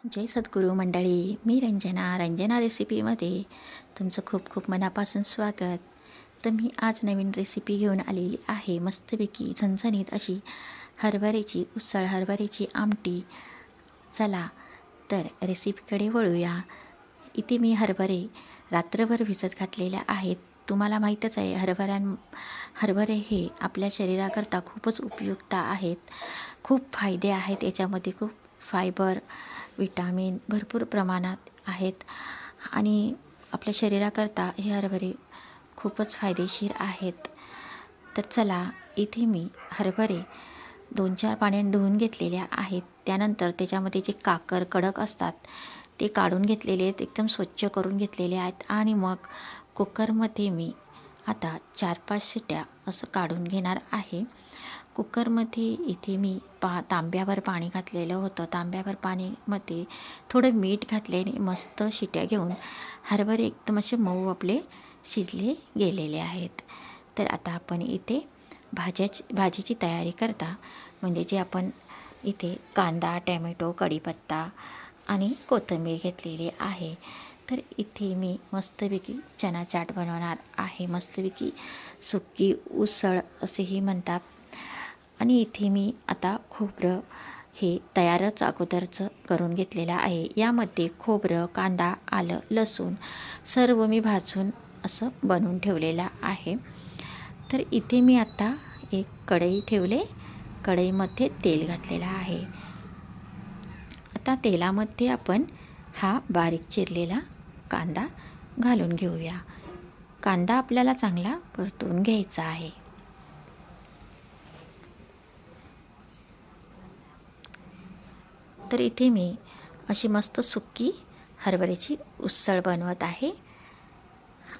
जय सद्गुरू मंडळी, मी रंजना रेसिपीमध्ये तुमचं खूप खूप मनापासून स्वागत. तर मी आज नवीन रेसिपी घेऊन आलेली आहे. मस्तपैकी झणझणीत अशी हरभऱ्याची उसळ, हरभऱ्याची आमटी. चला तर रेसिपीकडे वळूया. इथे मी हरभरे रात्रभर भिजत घातलेल्या आहेत. तुम्हाला माहीतच आहे हरभरे हे आपल्या शरीराकरता खूपच उपयुक्त आहेत. खूप फायदे आहेत याच्यामध्ये, खूप फायबर, विटामिन भरपूर प्रमाणात आहेत आणि आपल्या शरीराकरता हे हरभरे खूपच फायदेशीर आहेत. तर चला, इथे मी हरभरे 2-4 पाण्याने धुवून घेतलेल्या आहेत. त्यानंतर त्याच्यामध्ये जे काकर कडक असतात ते काढून घेतलेले आहेत, एकदम स्वच्छ करून घेतलेले आहेत. आणि मग कुकरमध्ये मी आता 4-5 शिट्या असं काढून घेणार आहे. कुकरमध्ये इथे मी तांब्यावर पाणी घातलेलं होतं. तांब्यावर पाणीमध्ये थोडं मीठ घातल्याने मस्त शिट्या घेऊन हरभरे एकदम असे मऊ आपले शिजले गेलेले आहेत. तर आता आपण इथे भाजीची तयारी करता, म्हणजे जे आपण इथे कांदा, टॅमॅटो, कढीपत्ता आणि कोथिंबीर घेतलेली आहे. तर इथे मी मस्तपैकी चना चाट बनवणार आहे. मस्तपैकी सुकी उसळ असेही म्हणतात. आणि इथे मी आता खोबरं हे तयारच अगोदरचं करून घेतलेलं आहे. यामध्ये खोबरं, कांदा, आलं, लसूण सर्व मी भाजून असं बनवून ठेवलेलं आहे. तर इथे मी आता एक कढई ठेवले. कढईमध्ये तेल घातलेलं आहे. आता तेलामध्ये आपण हा बारीक चिरलेला कांदा घालून घेऊया. कांदा आपल्याला चांगला परतून घ्यायचा आहे. तर इथे मी अशी मस्त सुकी हरभऱ्याची उसळ बनवत आहे.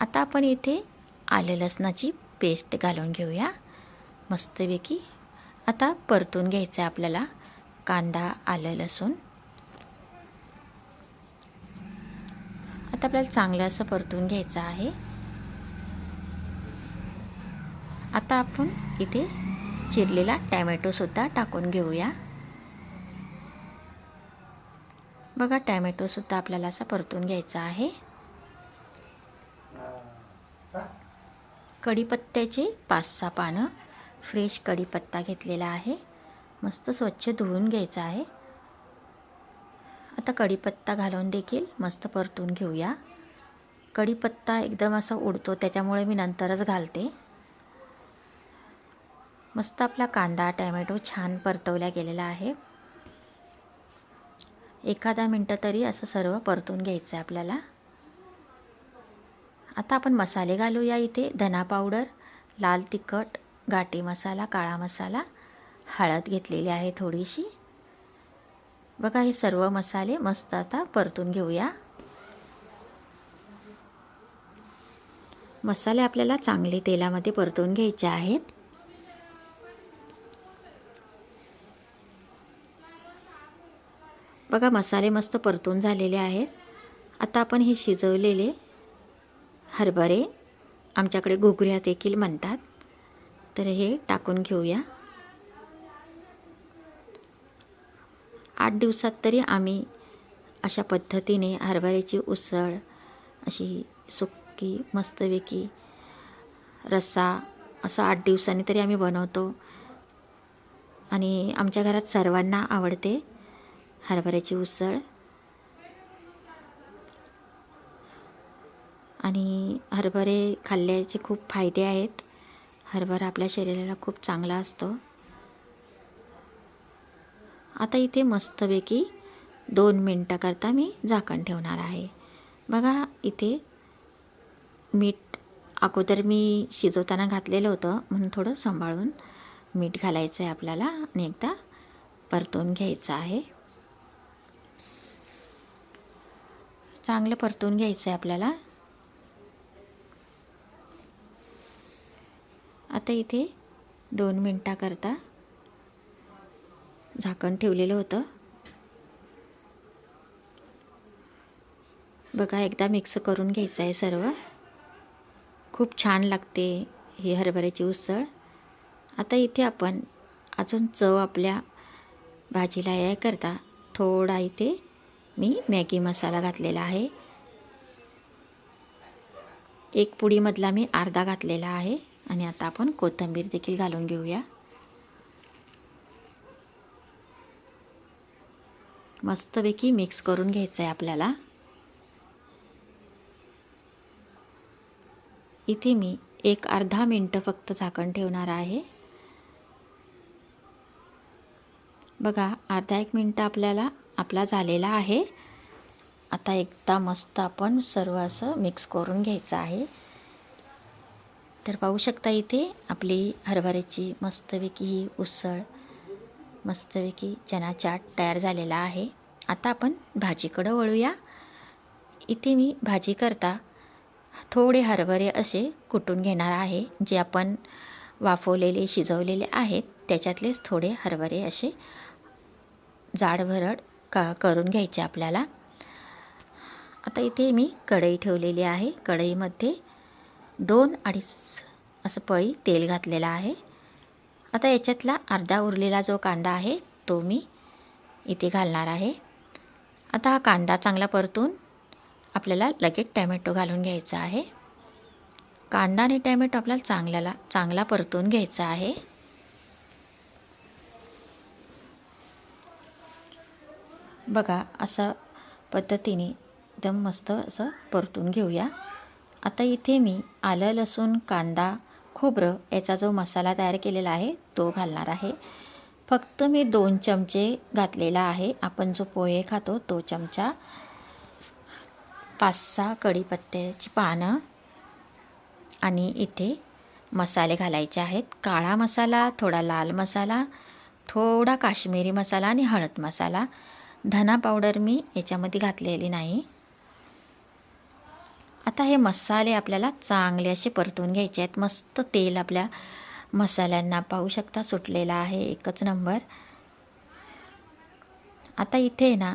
आता आपण इथे आलं लसणाची पेस्ट घालून घेऊया मस्तपैकी. आता परतून घ्यायचं आहे आपल्याला कांदा, आलं, लसूण. आता आपल्याला चांगलं असं परतून घ्यायचं आहे. आता आपण इथे चिरलेला टॅमॅटोसुद्धा टाकून घेऊया. बघा, टॅमॅटोसुद्धा आपल्याला असा परतून घ्यायचा आहे. कढीपत्त्याचे 5-6 पानं फ्रेश कढीपत्ता घेतलेला आहे. मस्त स्वच्छ धुवून घ्यायचा आहे. आता कढीपत्ता घालून देखील मस्त परतून घेऊया. कढीपत्ता एकदम असा उडतो, त्याच्यामुळे मी नंतरच घालते. मस्त आपला कांदा, टॅमॅटो छान परतवला गेलेला आहे. एखादा मिनटं तरी असं सर्व परतून घ्यायचं आहे आपल्याला. आता आपण मसाले घालूया. इथे धना पावडर, लाल तिखट, घाटी मसाला, काळा मसाला, हळद घेतलेली आहे थोडीशी. बघा, हे सर्व मसाले मस्त आता परतून घेऊया. मसाले आपल्याला चांगले तेलामध्ये परतून घ्यायचे आहेत. बघा, मसाले मस्त परतून झालेले आहेत. आता आपण हे शिजवलेले हरभरे, आमच्याकडे घुगऱ्या देखील म्हणतात, तर हे टाकून घेऊया. 8 दिवसात तरी आम्ही अशा पद्धतीने हरभऱ्याची उसळ अशी सुक्की मस्तपैकी रस्सा असं 8 दिवसांनी तरी आम्ही बनवतो. आणि आमच्या घरात सर्वांना आवडते हरभऱ्याची उसळ. आणि हरभरे खाल्ल्याचे खूप फायदे आहेत. हरभरा आपल्या शरीराला खूप चांगला असतो. आता इथे मस्तपैकी 2 मिनटाकरता मी झाकण ठेवणार आहे. बघा, इथे मीठ अगोदर मी शिजवताना घातलेलं होतं, म्हणून थोडं सांभाळून मीठ घालायचं आहे आपल्याला आणि एकदा परतून घ्यायचं आहे. चांगलं परतून घ्यायचं आहे आपल्याला. आता इथे 2 मिनटाकरता झाकण ठेवलेलं होतं. बघा, एकदा मिक्स करून घ्यायचं आहे सर्व. खूप छान लागते ही हरभऱ्याची उसळ. आता इथे आपण अजून चव आपल्या भाजीला याकरता थोडा इथे मी मॅगी मसाला घातलेला आहे. एक पुडीमधला मी अर्धा घातलेला आहे. आणि आता आपण कोथिंबीर देखील घालून घेऊया. मस्तपैकी मिक्स करून घ्यायचं आहे आपल्याला. इथे मी एक अर्धा मिनटं फक्त झाकण ठेवणार आहे. बघा, अर्धा एक मिनटं आपला झालेला आहे. आता एकदा मस्त आपण सर्व असं मिक्स करून घ्यायचं आहे. तर पाहू शकता इथे आपली हरभऱ्याची मस्तपैकी उसळ, मस्तपैकी चना चाट तयार झालेला आहे. आता आपण भाजीकडं वळूया. इथे मी भाजी करता थोडे हरभरे असे कुटून घेणार आहे. जे आपण वाफवलेले शिजवलेले आहेत त्याच्यातलेच थोडे हरभरे असे जाडभरड करून घ्यायचे आपल्याला. आता इथे मी कढई ठेवलेली आहे. कढईमध्ये 2-2.5 असं पळी तेल घातलेलं आहे. आता याच्यातला अर्धा उरलेला जो कांदा आहे तो मी इथे घालणार आहे. आता हा कांदा चांगला परतून आपल्याला लगेच टॅमॅटो घालून घ्यायचा आहे. कांदा आणि टॅमॅटो आपल्याला चांगला परतून घ्यायचा आहे. बघा, अशा पद्धतीने एकदम मस्त असं परतून घेऊया. आता इथे मी आलं, लसूण, कांदा, खोबरं याचा जो मसाला तयार केलेला आहे तो घालणार आहे. फक्त मी 2 चमचे घातलेला आहे. आपण जो पोहे खातो तो चमचा, 5-6 कढीपत्त्याची पानं आणि इथे मसाले घालायचे आहेत. काळा मसाला, थोडा लाल मसाला, थोडा काश्मीरी मसाला आणि हळद मसाला. धना पावडर मी याच्यामध्ये घातलेली नाही. आता हे मसाले आपल्याला चांगले असे परतून घ्यायचे आहेत. मस्त तेल आपल्या मसाल्यांना पाहू शकता सुटलेला आहे, एकच नंबर. आता इथे ना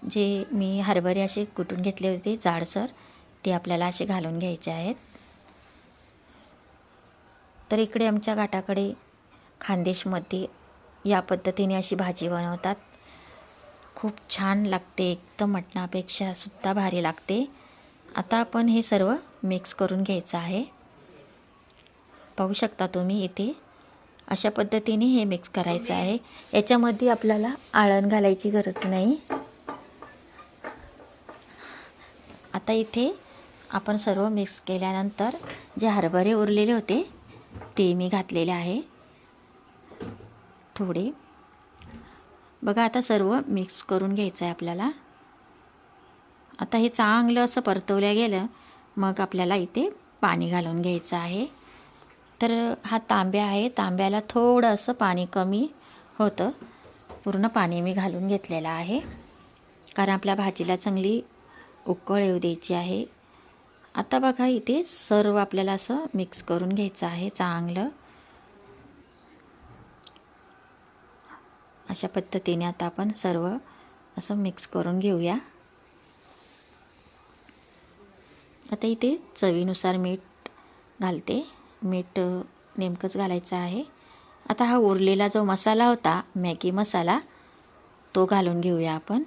जे मी हरभरे असे कुटून घेतले होते जाडसर, ते आपल्याला असे घालून घ्यायचे आहेत. तर इकडे आमच्या घाटाकडे खानदेशमध्ये या पद्धतीने अशी भाजी बनवतात. खूप छान लागते, एकदम मटणापेक्षा सुद्धा भारी लागते. आता आपण हे सर्व मिक्स करून घ्यायचं आहे. पाहू शकता तुम्ही इथे अशा पद्धतीने हे मिक्स करायचं आहे. याच्यामध्ये आपल्याला आळण घालायची गरज नाही. आता इथे आपण सर्व मिक्स केल्यानंतर जे हरभरे उरलेले होते ते मी घातलेले आहे थोडे. बघा, आता सर्व मिक्स करून घ्यायचं आहे आपल्याला. आता हे चांगलं असं परतवलं गेलं मग आपल्याला इथे पाणी घालून घ्यायचं आहे. तर हा तांब्या आहे, तांब्याला थोडं असं पाणी कमी होतं. पूर्ण पाणी मी घालून घेतलेलं आहे कारण आपल्या भाजीला चांगली उकळ येऊ द्यायची आहे. आता बघा, इथे सर्व आपल्याला असं मिक्स करून घ्यायचं आहे चांगलं. अशा पद्धतीने आता आपण सर्व असं मिक्स करून घेऊया. आता इथे चवीनुसार मीठ घालते. मीठ नेमकंच घालायचं आहे. आता हा उरलेला जो मसाला होता मॅगी मसाला तो घालून घेऊया आपण.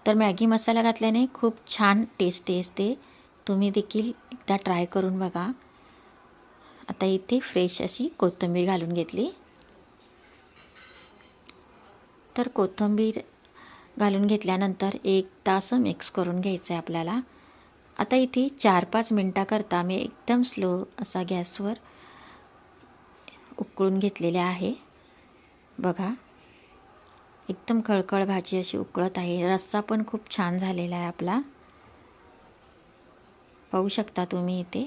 तर मॅगी मसाला घातल्याने खूप छान टेस्टी असते. तुम्ही देखील एकदा ट्राय करून बघा. आता इथे फ्रेश अशी कोथिंबीर घालून घेतली. तर कोथिंबीर घालून घेतल्यानंतर एक तास मिक्स करून घ्यायचं आहे आपल्याला. आता इथे 4-5 मिनटाकरता मी एकदम स्लो असा गॅसवर उकळून घेतलेले आहे. बघा, एकदम खळखळ भाजी अशी उकळत आहे. रस्सा पण खूप छान झालेला आहे आपला, पाहू शकता तुम्ही इथे.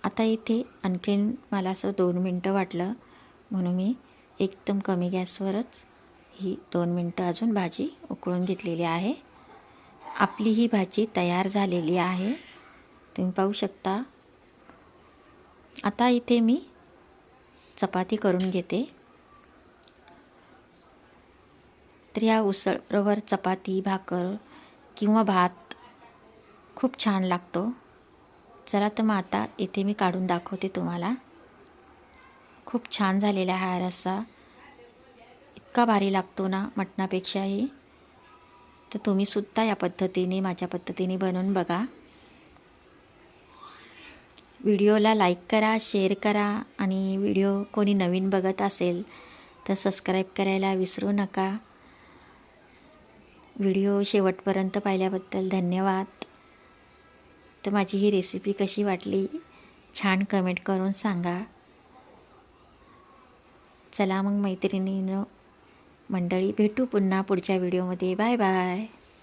आता इथे आणखीन मला असं 2 मिनटं वाटलं म्हणून मी एकदम कमी गॅसवरच ही 2 मिनटं अजून भाजी उकळून घेतलेली आहे. आपली ही भाजी तयार झालेली आहे, तुम्ही पाहू शकता. आता इथे मी चपाती करून घेते. तर या उसळबरोबर चपाती, भाकर किंवा भात खूप छान लागतो. चला तर मग आता इथे मी काढून दाखवते तुम्हाला. खूप छान झालेला हा रस्सा. इतका भारी लागतो ना मटणापेक्षाही. तर तुम्हीसुद्धा या पद्धतीने माझ्या पद्धतीने बनवून बघा. व्हिडिओला लाईक करा, शेअर करा आणि व्हिडिओ कोणी नवीन बघत असेल तर सबस्क्राईब करायला विसरू नका. व्हिडिओ शेवटपर्यंत पाहिल्याबद्दल धन्यवाद. तर माझी ही रेसिपी कशी वाटली छान कमेंट करून सांगा. चला मग मैत्रिणींनो मंडळी, भेटू पुन्हा पुढच्या व्हिडिओमध्ये. Bye bye.